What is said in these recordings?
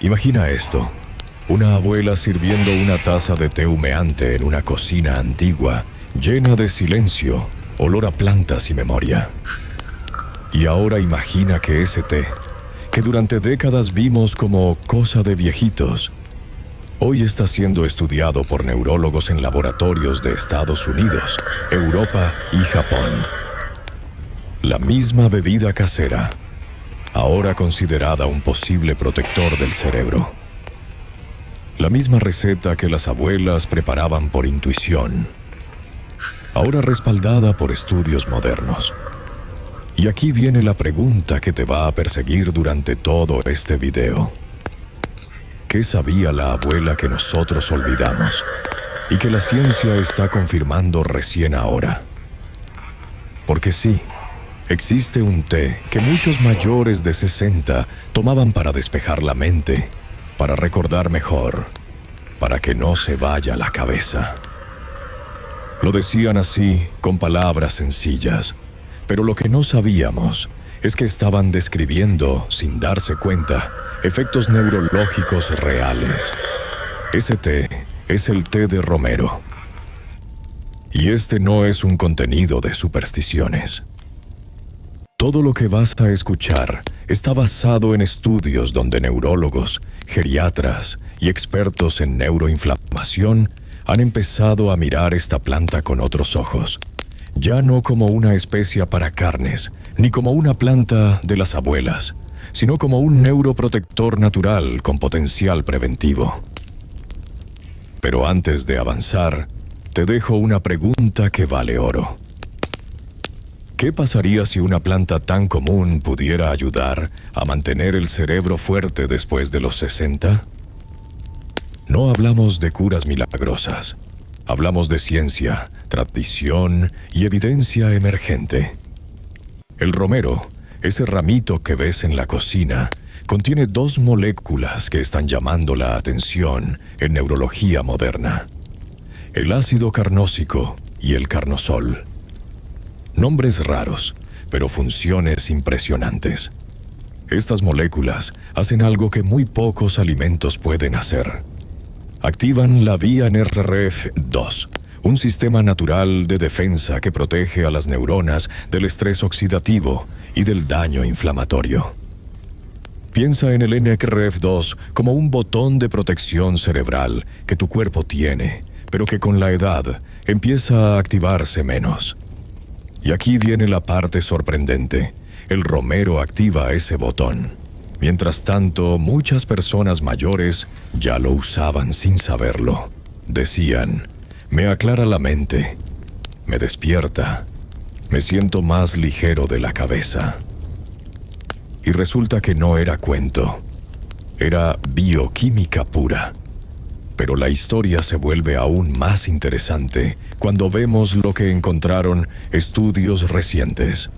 Imagina esto. Una abuela sirviendo una taza de té humeante en una cocina antigua, llena de silencio, olor a plantas y memoria. Y ahora imagina que ese té, que durante décadas vimos como cosa de viejitos, hoy está siendo estudiado por neurólogos en laboratorios de Estados Unidos, Europa y Japón. La misma bebida casera, ahora considerada un posible protector del cerebro. La misma receta que las abuelas preparaban por intuición, ahora respaldada por estudios modernos. Y aquí viene la pregunta que te va a perseguir durante todo este video. ¿Qué sabía la abuela que nosotros olvidamos y que la ciencia está confirmando recién ahora? Porque sí, existe un té que muchos mayores de 60 tomaban para despejar la mente, para recordar mejor, para que no se vaya la cabeza. Lo decían así, con palabras sencillas, pero lo que no sabíamos es que estaban describiendo, sin darse cuenta, efectos neurológicos reales. Ese té es el té de romero. Y este no es un contenido de supersticiones. Todo lo que vas a escuchar está basado en estudios donde neurólogos, geriatras y expertos en neuroinflamación han empezado a mirar esta planta con otros ojos, ya no como una especia para carnes, ni como una planta de las abuelas, sino como un neuroprotector natural con potencial preventivo. Pero antes de avanzar, te dejo una pregunta que vale oro. ¿Qué pasaría si una planta tan común pudiera ayudar a mantener el cerebro fuerte después de los 60? No hablamos de curas milagrosas. Hablamos de ciencia, tradición y evidencia emergente. El romero, ese ramito que ves en la cocina, contiene dos moléculas que están llamando la atención en neurología moderna: el ácido carnósico y el carnosol. Nombres raros, pero funciones impresionantes. Estas moléculas hacen algo que muy pocos alimentos pueden hacer. Activan la vía NRF2, un sistema natural de defensa que protege a las neuronas del estrés oxidativo y del daño inflamatorio. Piensa en el NRF2 como un botón de protección cerebral que tu cuerpo tiene, pero que con la edad empieza a activarse menos. Y aquí viene la parte sorprendente. El romero activa ese botón. Mientras tanto, muchas personas mayores ya lo usaban sin saberlo. Decían: me aclara la mente, me despierta, me siento más ligero de la cabeza. Y resulta que no era cuento, era bioquímica pura. Pero la historia se vuelve aún más interesante cuando vemos lo que encontraron estudios recientes.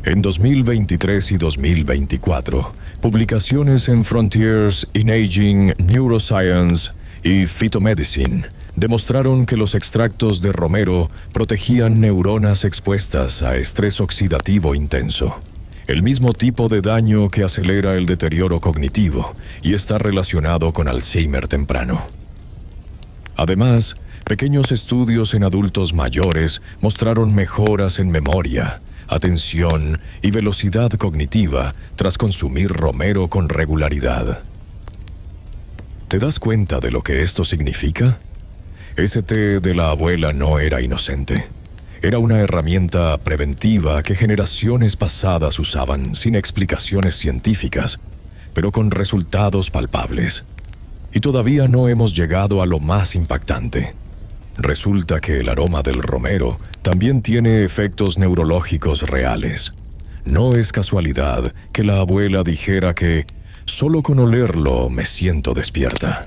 En 2023 y 2024, publicaciones en Frontiers in Aging Neuroscience y Phytomedicine demostraron que los extractos de romero protegían neuronas expuestas a estrés oxidativo intenso, el mismo tipo de daño que acelera el deterioro cognitivo y está relacionado con Alzheimer temprano. Además, pequeños estudios en adultos mayores mostraron mejoras en memoria, atención y velocidad cognitiva tras consumir romero con regularidad. ¿Te das cuenta de lo que esto significa? Ese té de la abuela no era inocente. Era una herramienta preventiva que generaciones pasadas usaban sin explicaciones científicas, pero con resultados palpables. Y todavía no hemos llegado a lo más impactante. Resulta que el aroma del romero también tiene efectos neurológicos reales. No es casualidad que la abuela dijera que solo con olerlo me siento despierta.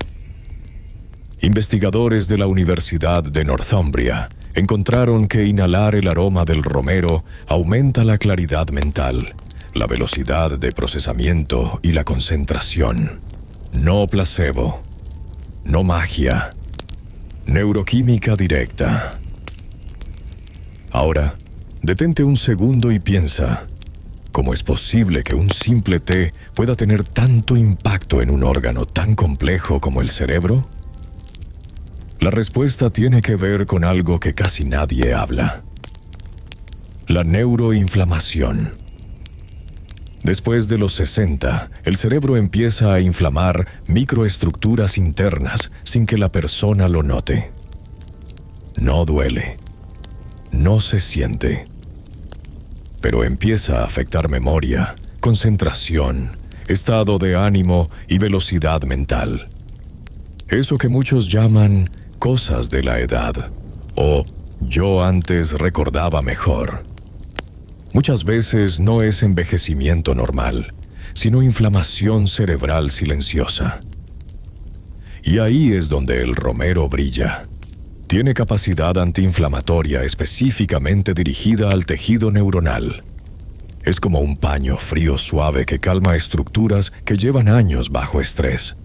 Investigadores de la Universidad de Northumbria encontraron que inhalar el aroma del romero aumenta la claridad mental, la velocidad de procesamiento y la concentración. No placebo, no magia, neuroquímica directa. Ahora, detente un segundo y piensa, ¿Cómo es posible que un simple té pueda tener tanto impacto en un órgano tan complejo como el cerebro? La respuesta tiene que ver con algo que casi nadie habla: la neuroinflamación. Después de los 60, el cerebro empieza a inflamar microestructuras internas sin que la persona lo note. No duele, no se siente, pero empieza a afectar memoria, concentración, estado de ánimo y velocidad mental. Eso que muchos llaman cosas de la edad, o yo antes recordaba mejor. Muchas veces no es envejecimiento normal, sino inflamación cerebral silenciosa. Y ahí es donde el romero brilla. Tiene capacidad antiinflamatoria específicamente dirigida al tejido neuronal. Es como un paño frío suave que calma estructuras que llevan años bajo estrés.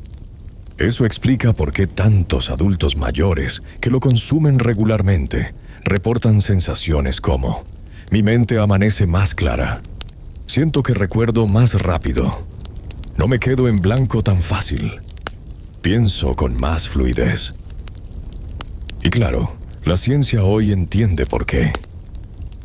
Eso explica por qué tantos adultos mayores que lo consumen regularmente reportan sensaciones como: mi mente amanece más clara, siento que recuerdo más rápido, no me quedo en blanco tan fácil, pienso con más fluidez. Y claro, la ciencia hoy entiende por qué.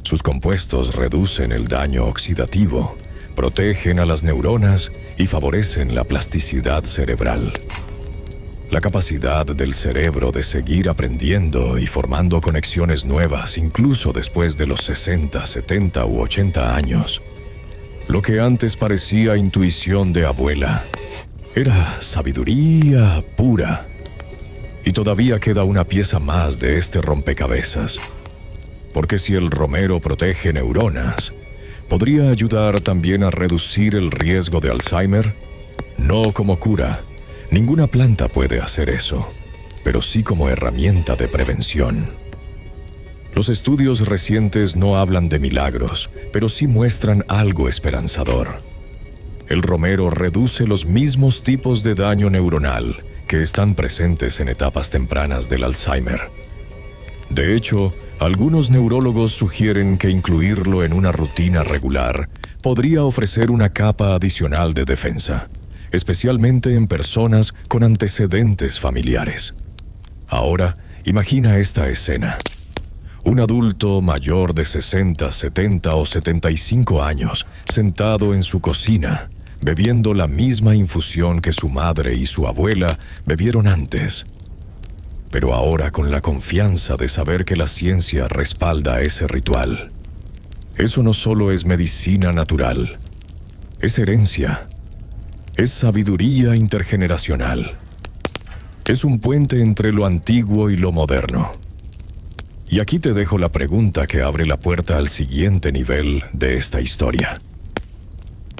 Sus compuestos reducen el daño oxidativo, protegen a las neuronas y favorecen la plasticidad cerebral. La capacidad del cerebro de seguir aprendiendo y formando conexiones nuevas incluso después de los 60, 70 u 80 años. Lo que antes parecía intuición de abuela, era sabiduría pura. Y todavía queda una pieza más de este rompecabezas. Porque si el romero protege neuronas, ¿podría ayudar también a reducir el riesgo de Alzheimer? No como cura. Ninguna planta puede hacer eso, pero sí como herramienta de prevención. Los estudios recientes no hablan de milagros, pero sí muestran algo esperanzador. El romero reduce los mismos tipos de daño neuronal que están presentes en etapas tempranas del Alzheimer. De hecho, algunos neurólogos sugieren que incluirlo en una rutina regular podría ofrecer una capa adicional de defensa, especialmente en personas con antecedentes familiares. Ahora, imagina esta escena. Un adulto mayor de 60, 70 o 75 años, sentado en su cocina, bebiendo la misma infusión que su madre y su abuela bebieron antes. Pero ahora con la confianza de saber que la ciencia respalda ese ritual. Eso no solo es medicina natural, es herencia, es sabiduría intergeneracional. Es un puente entre lo antiguo y lo moderno. Y aquí te dejo la pregunta que abre la puerta al siguiente nivel de esta historia.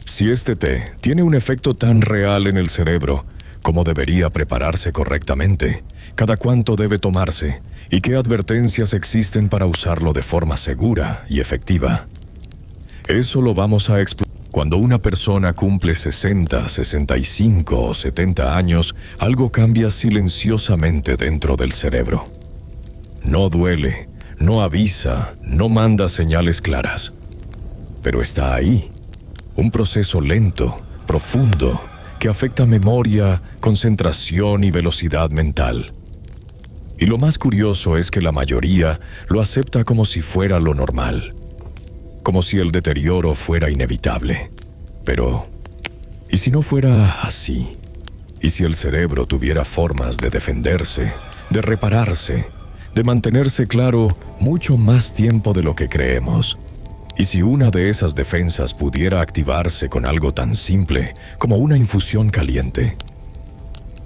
Si este té tiene un efecto tan real en el cerebro, ¿cómo debería prepararse correctamente? ¿Cada cuánto debe tomarse? ¿Y qué advertencias existen para usarlo de forma segura y efectiva? Eso lo vamos a explorar. Cuando una persona cumple 60, 65 o 70 años, algo cambia silenciosamente dentro del cerebro. No duele, no avisa, no manda señales claras. Pero está ahí. Un proceso lento, profundo, que afecta memoria, concentración y velocidad mental. Y lo más curioso es que la mayoría lo acepta como si fuera lo normal, como si el deterioro fuera inevitable. Pero, ¿y si no fuera así? ¿Y si el cerebro tuviera formas de defenderse, de repararse, de mantenerse claro mucho más tiempo de lo que creemos? ¿Y si una de esas defensas pudiera activarse con algo tan simple como una infusión caliente?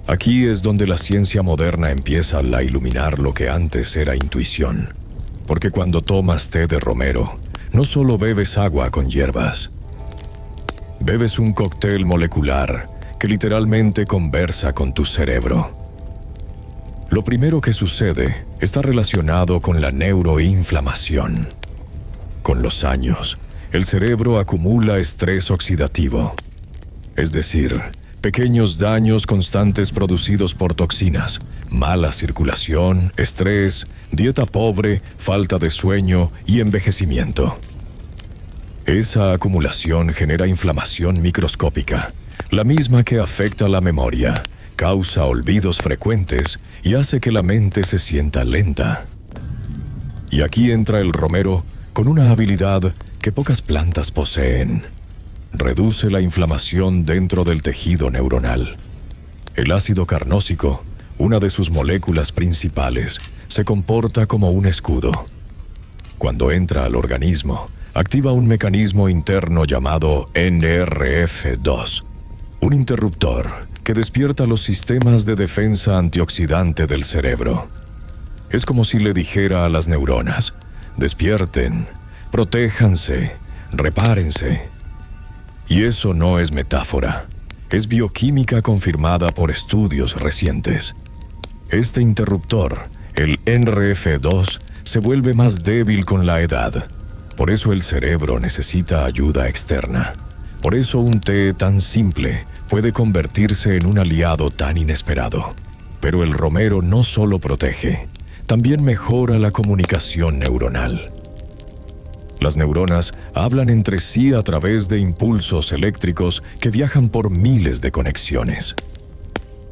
Aquí es donde la ciencia moderna empieza a iluminar lo que antes era intuición. Porque cuando tomas té de romero, no solo bebes agua con hierbas. Bebes un cóctel molecular que literalmente conversa con tu cerebro. Lo primero que sucede está relacionado con la neuroinflamación. Con los años, el cerebro acumula estrés oxidativo, es decir, pequeños daños constantes producidos por toxinas, mala circulación, estrés, dieta pobre, falta de sueño y envejecimiento. Esa acumulación genera inflamación microscópica, la misma que afecta la memoria, causa olvidos frecuentes y hace que la mente se sienta lenta. Y aquí entra el romero con una habilidad que pocas plantas poseen. Reduce la inflamación dentro del tejido neuronal. El ácido carnósico, una de sus moléculas principales, se comporta como un escudo. Cuando entra al organismo, activa un mecanismo interno llamado NRF2, un interruptor que despierta los sistemas de defensa antioxidante del cerebro. Es como si le dijera a las neuronas: despierten, protéjanse, repárense. Y eso no es metáfora, es bioquímica confirmada por estudios recientes. Este interruptor, el NRF2, se vuelve más débil con la edad. Por eso el cerebro necesita ayuda externa. Por eso un té tan simple puede convertirse en un aliado tan inesperado. Pero el romero no solo protege, también mejora la comunicación neuronal. Las neuronas hablan entre sí a través de impulsos eléctricos que viajan por miles de conexiones.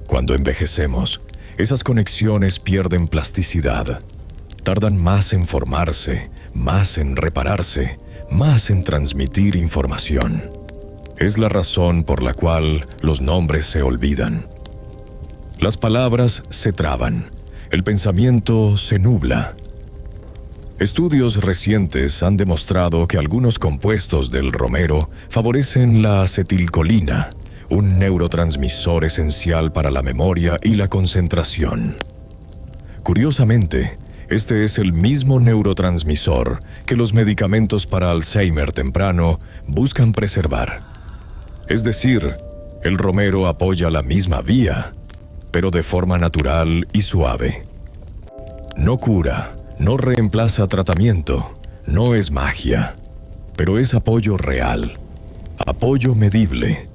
Cuando envejecemos, esas conexiones pierden plasticidad. Tardan más en formarse, más en repararse, más en transmitir información. Es la razón por la cual los nombres se olvidan. Las palabras se traban, el pensamiento se nubla. Estudios recientes han demostrado que algunos compuestos del romero favorecen la acetilcolina, un neurotransmisor esencial para la memoria y la concentración. Curiosamente, este es el mismo neurotransmisor que los medicamentos para Alzheimer temprano buscan preservar. Es decir, el romero apoya la misma vía, pero de forma natural y suave. No cura, no reemplaza tratamiento, no es magia, pero es apoyo real, apoyo medible,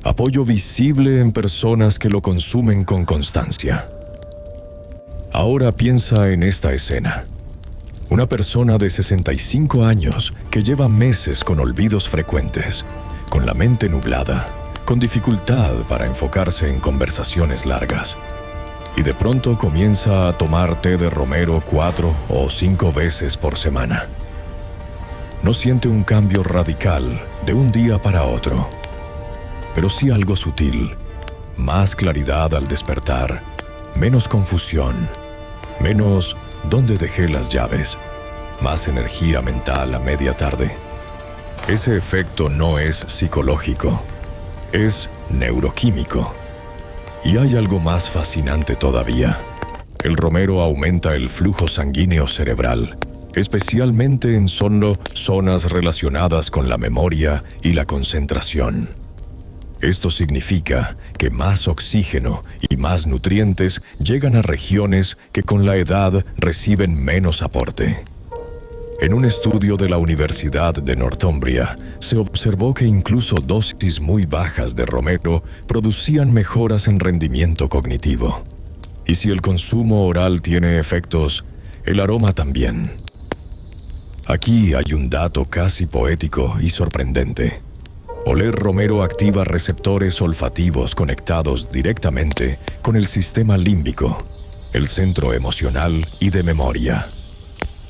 apoyo visible en personas que lo consumen con constancia. Ahora piensa en esta escena. Una persona de 65 años que lleva meses con olvidos frecuentes, con la mente nublada, con dificultad para enfocarse en conversaciones largas. Y de pronto comienza a tomar té de romero 4 o 5 veces por semana. No siente un cambio radical de un día para otro, pero sí algo sutil, más claridad al despertar, menos confusión, menos ¿dónde dejé las llaves?, más energía mental a media tarde. Ese efecto no es psicológico, es neuroquímico. Y hay algo más fascinante todavía. El romero aumenta el flujo sanguíneo cerebral, especialmente en zonas relacionadas con la memoria y la concentración. Esto significa que más oxígeno y más nutrientes llegan a regiones que con la edad reciben menos aporte. En un estudio de la Universidad de Northumbria, se observó que incluso dosis muy bajas de romero producían mejoras en rendimiento cognitivo. Y si el consumo oral tiene efectos, el aroma también. Aquí hay un dato casi poético y sorprendente. Oler romero activa receptores olfativos conectados directamente con el sistema límbico, el centro emocional y de memoria.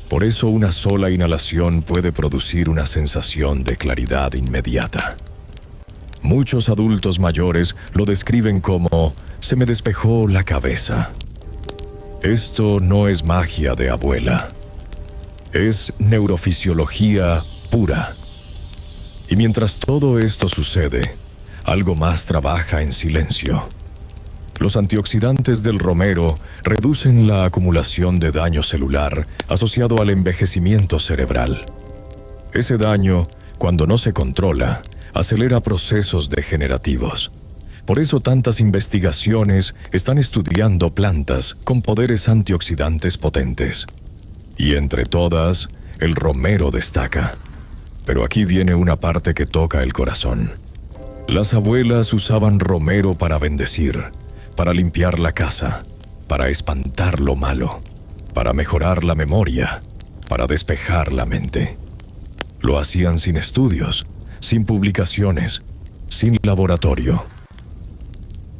Por eso una sola inhalación puede producir una sensación de claridad inmediata. Muchos adultos mayores lo describen como «se me despejó la cabeza». Esto no es magia de abuela. Es neurofisiología pura. Y mientras todo esto sucede, algo más trabaja en silencio. Los antioxidantes del romero reducen la acumulación de daño celular asociado al envejecimiento cerebral. Ese daño, cuando no se controla, acelera procesos degenerativos. Por eso tantas investigaciones están estudiando plantas con poderes antioxidantes potentes. Y entre todas, el romero destaca. Pero aquí viene una parte que toca el corazón. Las abuelas usaban romero para bendecir, para limpiar la casa, para espantar lo malo, para mejorar la memoria, para despejar la mente. Lo hacían sin estudios, sin publicaciones, sin laboratorio.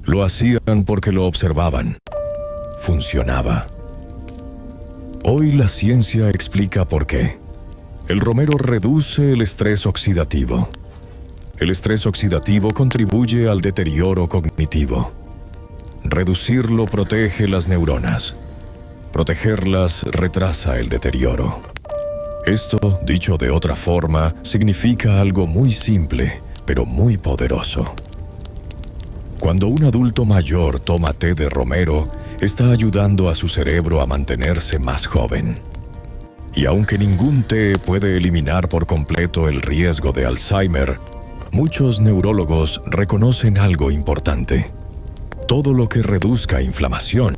Lo hacían porque lo observaban. Funcionaba. Hoy la ciencia explica por qué. El romero reduce el estrés oxidativo. El estrés oxidativo contribuye al deterioro cognitivo. Reducirlo protege las neuronas. Protegerlas retrasa el deterioro. Esto, dicho de otra forma, significa algo muy simple, pero muy poderoso. Cuando un adulto mayor toma té de romero, está ayudando a su cerebro a mantenerse más joven. Y aunque ningún té puede eliminar por completo el riesgo de Alzheimer, muchos neurólogos reconocen algo importante. Todo lo que reduzca inflamación,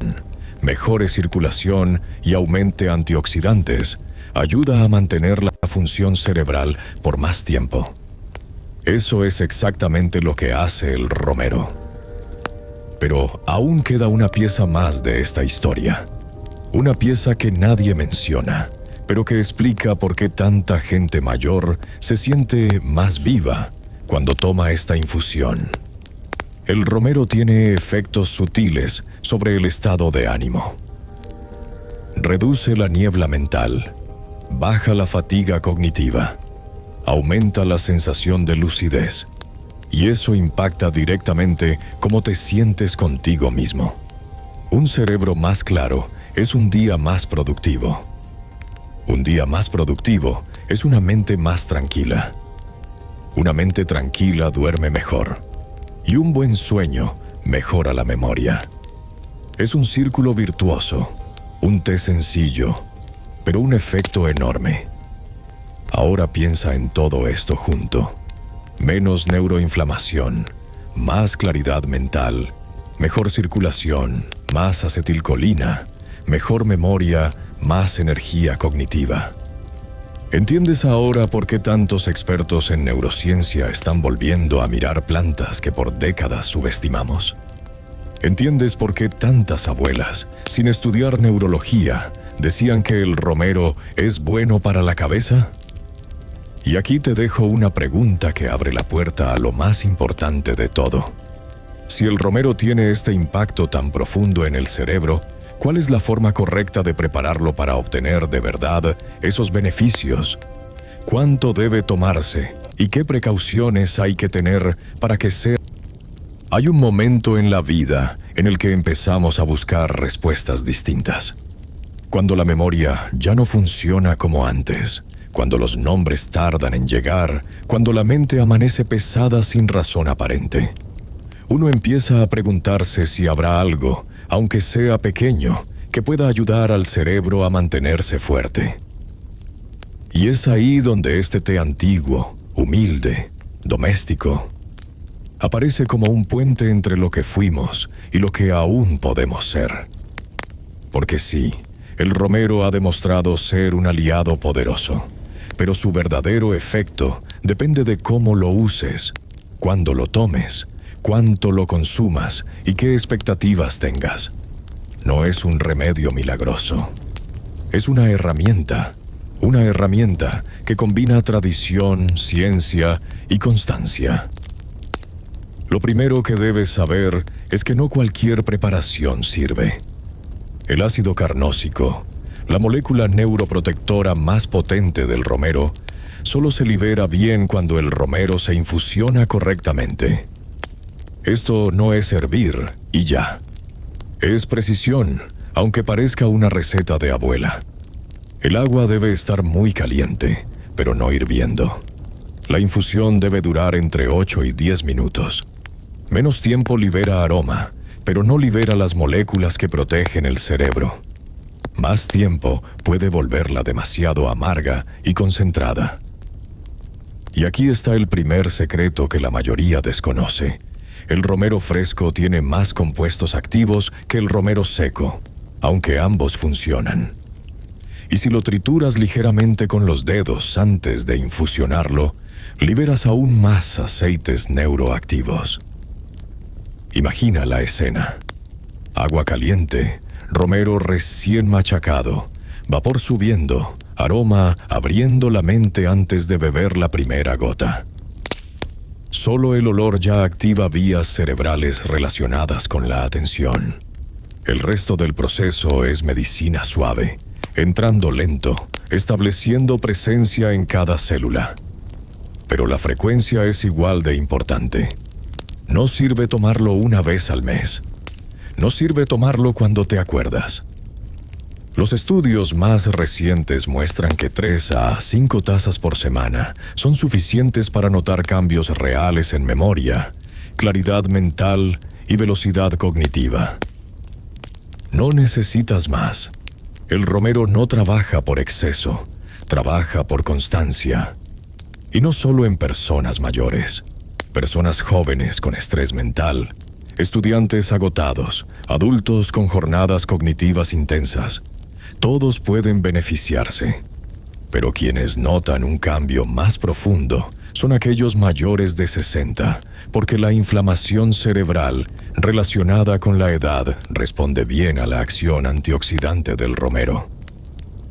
mejore circulación y aumente antioxidantes, ayuda a mantener la función cerebral por más tiempo. Eso es exactamente lo que hace el romero. Pero aún queda una pieza más de esta historia. Una pieza que nadie menciona, pero que explica por qué tanta gente mayor se siente más viva cuando toma esta infusión. El romero tiene efectos sutiles sobre el estado de ánimo. Reduce la niebla mental, baja la fatiga cognitiva, aumenta la sensación de lucidez, y eso impacta directamente cómo te sientes contigo mismo. Un cerebro más claro es un día más productivo. Un día más productivo es una mente más tranquila. Una mente tranquila duerme mejor. Y un buen sueño mejora la memoria. Es un círculo virtuoso, un té sencillo, pero un efecto enorme. Ahora piensa en todo esto junto. Menos neuroinflamación, más claridad mental, mejor circulación, más acetilcolina, mejor memoria, más energía cognitiva. ¿Entiendes ahora por qué tantos expertos en neurociencia están volviendo a mirar plantas que por décadas subestimamos? ¿Entiendes por qué tantas abuelas, sin estudiar neurología, decían que el romero es bueno para la cabeza? Y aquí te dejo una pregunta que abre la puerta a lo más importante de todo. Si el romero tiene este impacto tan profundo en el cerebro, ¿cuál es la forma correcta de prepararlo para obtener de verdad esos beneficios? ¿Cuánto debe tomarse? ¿Y qué precauciones hay que tener para que sea? Hay un momento en la vida en el que empezamos a buscar respuestas distintas. Cuando la memoria ya no funciona como antes, cuando los nombres tardan en llegar, cuando la mente amanece pesada sin razón aparente. Uno empieza a preguntarse si habrá algo, aunque sea pequeño, que pueda ayudar al cerebro a mantenerse fuerte. Y es ahí donde este té antiguo, humilde, doméstico, aparece como un puente entre lo que fuimos y lo que aún podemos ser. Porque sí, el romero ha demostrado ser un aliado poderoso, pero su verdadero efecto depende de cómo lo uses, cuándo lo tomes, cuánto lo consumas y qué expectativas tengas. No es un remedio milagroso. Es una herramienta que combina tradición, ciencia y constancia. Lo primero que debes saber es que no cualquier preparación sirve. El ácido carnósico, la molécula neuroprotectora más potente del romero, solo se libera bien cuando el romero se infusiona correctamente. Esto no es hervir y ya. Es precisión, aunque parezca una receta de abuela. El agua debe estar muy caliente, pero no hirviendo. La infusión debe durar entre 8 y 10 minutos. Menos tiempo libera aroma, pero no libera las moléculas que protegen el cerebro. Más tiempo puede volverla demasiado amarga y concentrada. Y aquí está el primer secreto que la mayoría desconoce. El romero fresco tiene más compuestos activos que el romero seco, aunque ambos funcionan. Y si lo trituras ligeramente con los dedos antes de infusionarlo, liberas aún más aceites neuroactivos. Imagina la escena. Agua caliente, romero recién machacado, vapor subiendo, aroma abriendo la mente antes de beber la primera gota. Solo el olor ya activa vías cerebrales relacionadas con la atención. El resto del proceso es medicina suave, entrando lento, estableciendo presencia en cada célula. Pero la frecuencia es igual de importante. No sirve tomarlo una vez al mes. No sirve tomarlo cuando te acuerdas. Los estudios más recientes muestran que 3 a 5 tazas por semana son suficientes para notar cambios reales en memoria, claridad mental y velocidad cognitiva. No necesitas más. El romero no trabaja por exceso, trabaja por constancia. Y no solo en personas mayores, personas jóvenes con estrés mental, estudiantes agotados, adultos con jornadas cognitivas intensas. Todos pueden beneficiarse, pero quienes notan un cambio más profundo son aquellos mayores de 60, porque la inflamación cerebral relacionada con la edad responde bien a la acción antioxidante del romero.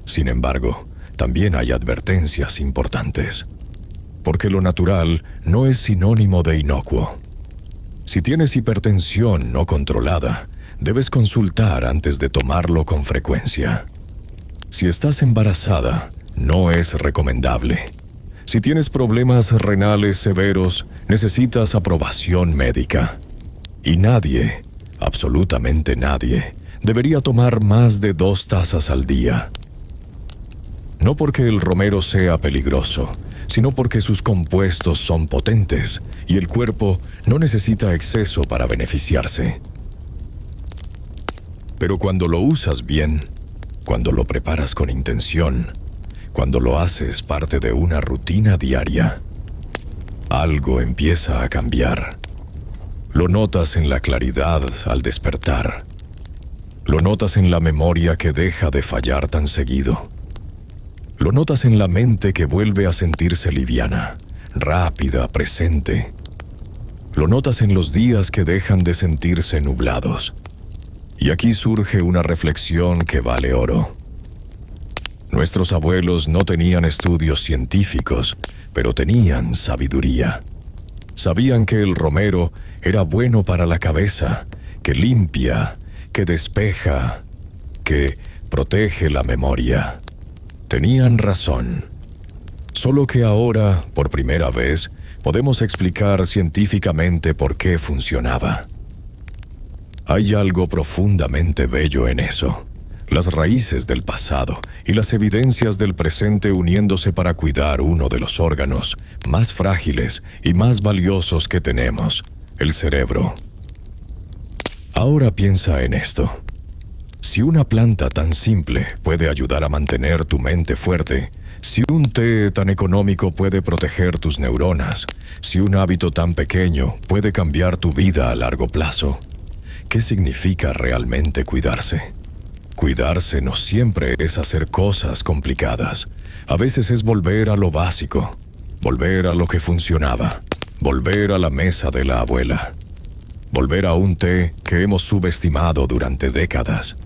Sin embargo, también hay advertencias importantes, porque lo natural no es sinónimo de inocuo. Si tienes hipertensión no controlada, debes consultar antes de tomarlo con frecuencia. Si estás embarazada, no es recomendable. Si tienes problemas renales severos, necesitas aprobación médica. Y nadie, absolutamente nadie, debería tomar más de 2 tazas al día. No porque el romero sea peligroso, sino porque sus compuestos son potentes y el cuerpo no necesita exceso para beneficiarse. Pero cuando lo usas bien, cuando lo preparas con intención, cuando lo haces parte de una rutina diaria, algo empieza a cambiar. Lo notas en la claridad al despertar. Lo notas en la memoria que deja de fallar tan seguido. Lo notas en la mente que vuelve a sentirse liviana, rápida, presente. Lo notas en los días que dejan de sentirse nublados. Y aquí surge una reflexión que vale oro. Nuestros abuelos no tenían estudios científicos, pero tenían sabiduría. Sabían que el romero era bueno para la cabeza, que limpia, que despeja, que protege la memoria. Tenían razón. Solo que ahora, por primera vez, podemos explicar científicamente por qué funcionaba. Hay algo profundamente bello en eso. Las raíces del pasado y las evidencias del presente uniéndose para cuidar uno de los órganos más frágiles y más valiosos que tenemos, el cerebro. Ahora piensa en esto. Si una planta tan simple puede ayudar a mantener tu mente fuerte, si un té tan económico puede proteger tus neuronas, si un hábito tan pequeño puede cambiar tu vida a largo plazo, ¿qué significa realmente cuidarse? Cuidarse no siempre es hacer cosas complicadas. A veces es volver a lo básico, volver a lo que funcionaba, volver a la mesa de la abuela, volver a un té que hemos subestimado durante décadas.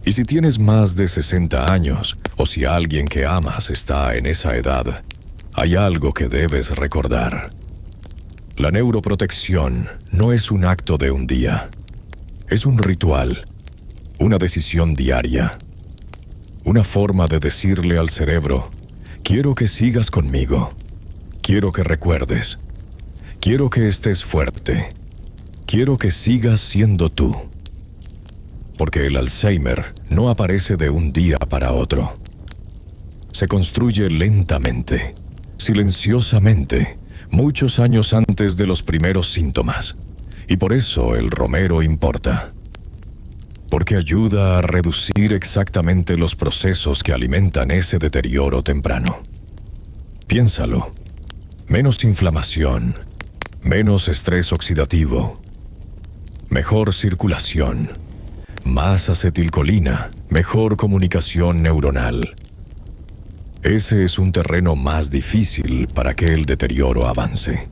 Y si tienes más de 60 años, o si alguien que amas está en esa edad, hay algo que debes recordar. La neuroprotección no es un acto de un día. Es un ritual, una decisión diaria, una forma de decirle al cerebro, quiero que sigas conmigo, quiero que recuerdes, quiero que estés fuerte, quiero que sigas siendo tú. Porque el Alzheimer no aparece de un día para otro. Se construye lentamente, silenciosamente, muchos años antes de los primeros síntomas. Y por eso el romero importa. Porque ayuda a reducir exactamente los procesos que alimentan ese deterioro temprano. Piénsalo. Menos inflamación, menos estrés oxidativo, mejor circulación, más acetilcolina, mejor comunicación neuronal. Ese es un terreno más difícil para que el deterioro avance.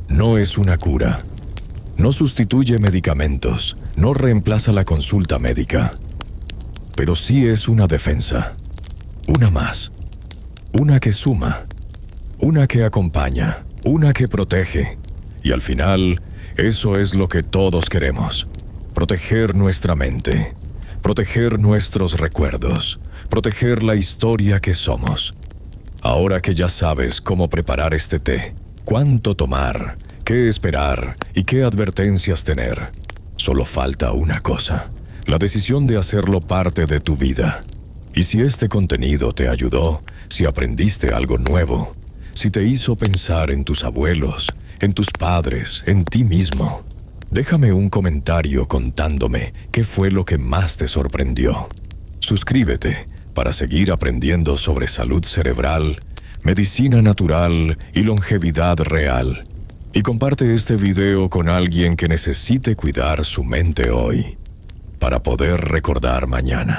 No es una cura. No sustituye medicamentos, no reemplaza la consulta médica. Pero sí es una defensa. Una más. Una que suma. Una que acompaña. Una que protege. Y al final, eso es lo que todos queremos. Proteger nuestra mente. Proteger nuestros recuerdos. Proteger la historia que somos. Ahora que ya sabes cómo preparar este té, cuánto tomar, qué esperar y qué advertencias tener, solo falta una cosa: la decisión de hacerlo parte de tu vida. Y si este contenido te ayudó, si aprendiste algo nuevo, si te hizo pensar en tus abuelos, en tus padres, en ti mismo, déjame un comentario contándome qué fue lo que más te sorprendió. Suscríbete para seguir aprendiendo sobre salud cerebral, medicina natural y longevidad real. Y comparte este video con alguien que necesite cuidar su mente hoy, para poder recordar mañana.